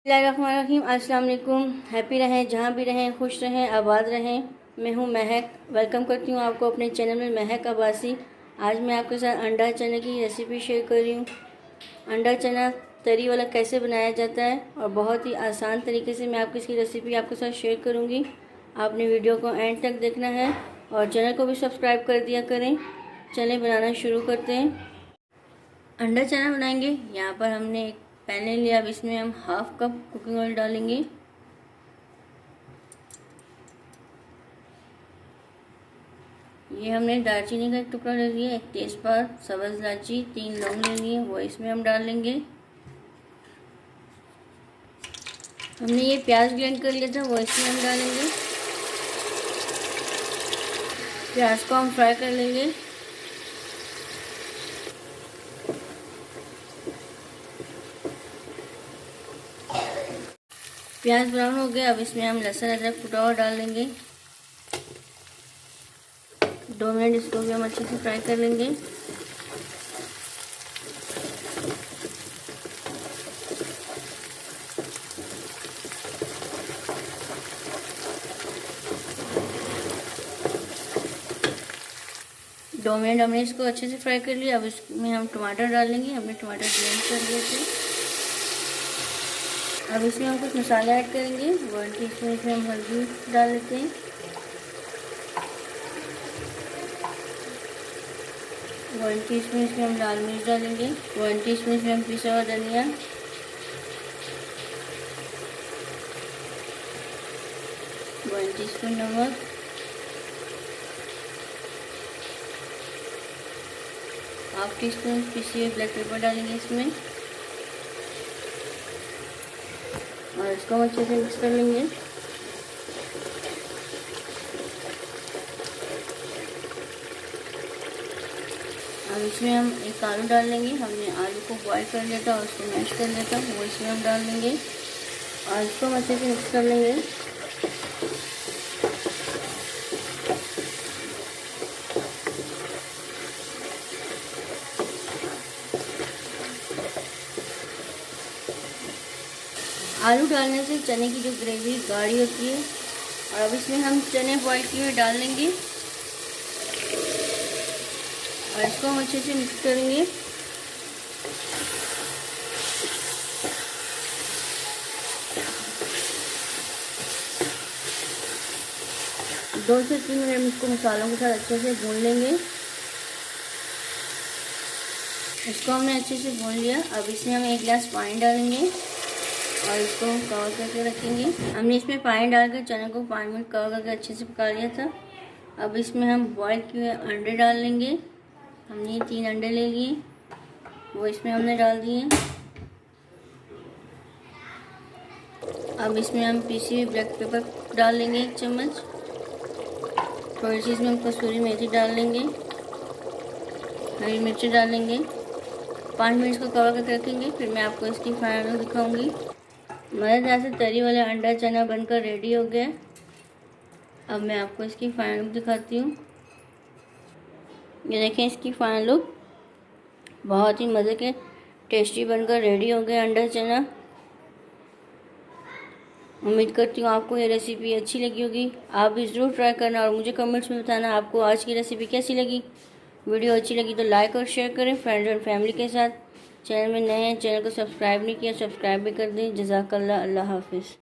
बिस्मिल्लाहिर्रहमानिर्रहीम। अस्सलाम वालेकुम। हैप्पी रहें, जहाँ भी रहें, खुश रहें, आबाद रहें। मैं हूँ महक। वेलकम करती हूँ आपको अपने चैनल में महक अब्बासी। आज मैं आपके साथ अंडा चने की रेसिपी शेयर कर रही हूँ। अंडा चना तरी वाला कैसे बनाया जाता है और बहुत ही आसान तरीके से मैं आपकी इसकी रेसिपी आपके साथ शेयर करूँगी। आपने वीडियो को एंड तक देखना है और चैनल को भी सब्सक्राइब कर दिया करें। चलें बनाना शुरू करते हैं। अंडा चना बनाएंगे। यहाँ पर हमने एक पैन ले लिया। अब इसमें हम हाफ कप कुकिंग ऑयल डालेंगे। ये हमने दालचीनी का एक टुकड़ा ले लिया, एक तेज़पात, सब्ज़ इलायची, 3 लौंग ले लिए, वो इसमें हम डाल लेंगे। हमने ये प्याज ग्राइंड कर लिया था, वो इसमें हम डालेंगे। प्याज को हम फ्राई कर लेंगे। प्याज ब्राउन हो गया। अब इसमें हम लहसुन अदरक कुटा हुआ डाल लेंगे। 2 मिनट इसको भी हम अच्छे से फ्राई कर लेंगे। दो मिनट हमने इसको अच्छे से फ्राई कर लिया। अब इसमें हम टमाटर डाल लेंगे। हमने टमाटर ग्राइंड कर लिए थे। अब इसमें हम कुछ मसाला ऐड करेंगे। 1 टीस्पून इसमें हम हल्दी डाल लेते हैं। 1 टीस्पून इसमें हम लाल मिर्च डालेंगे। 1 टीस्पून इसमें हम पिसा हुआ धनिया, 1 टीस्पून नमक, हाफ टी स्पून पिसी हुई ब्लैक पेपर डालेंगे इसमें और इसको हम अच्छे से मिक्स कर लेंगे। अब इसमें हम एक आलू डाल लेंगे। हमने आलू को बॉईल कर लिया था और उसको मैश कर लिया था, वो इसमें हम डाल देंगे और इसको हम अच्छे से मिक्स कर लेंगे। आलू डालने से चने की जो ग्रेवी गाढ़ी होती है। और अब इसमें हम चने बॉईल किए हुए डाल लेंगे और इसको हम अच्छे से मिक्स करेंगे। दो से 3 मिनट इसको मसालों के साथ अच्छे से भून लेंगे। इसको हमने अच्छे से भून लिया। अब इसमें हम 1 गिलास पानी डालेंगे और इसको कवर करके रखेंगे। हमने इसमें पानी डालकर चने को 5 मिनट कवर करके अच्छे से पका लिया था। अब इसमें हम बॉईल किए हुए अंडे डाल लेंगे। हमने 3 अंडे ले लिए, वो इसमें हमने डाल दिए। अब इसमें हम पीसी हुई ब्लैक पेपर डाल लेंगे 1 चम्मच। थोड़ी सी इसमें हम कसूरी मेथी डाल लेंगे, हरी मिर्ची डाल लेंगे। 5 मिनट को कवर करके रखेंगे। फिर मैं आपको इसकी फाइनल दिखाऊंगी। मज़ेदार से तरी वाला अंडा चना बनकर रेडी हो गया। अब मैं आपको इसकी फाइनल लुक दिखाती हूँ। ये देखें इसकी फाइनल लुक, बहुत ही मज़े के टेस्टी बनकर रेडी हो गया अंडा चना। उम्मीद करती हूँ आपको ये रेसिपी अच्छी लगी होगी। आप भी ज़रूर ट्राई करना और मुझे कमेंट्स में बताना आपको आज की रेसिपी कैसी लगी। वीडियो अच्छी लगी तो लाइक और शेयर करें फ्रेंड्स और फैमिली के साथ। चैनल में नए हैं, चैनल को सब्सक्राइब नहीं किया, सब्सक्राइब भी कर दें। जज़ाकल्लाह। अल्लाह हाफ़िज़।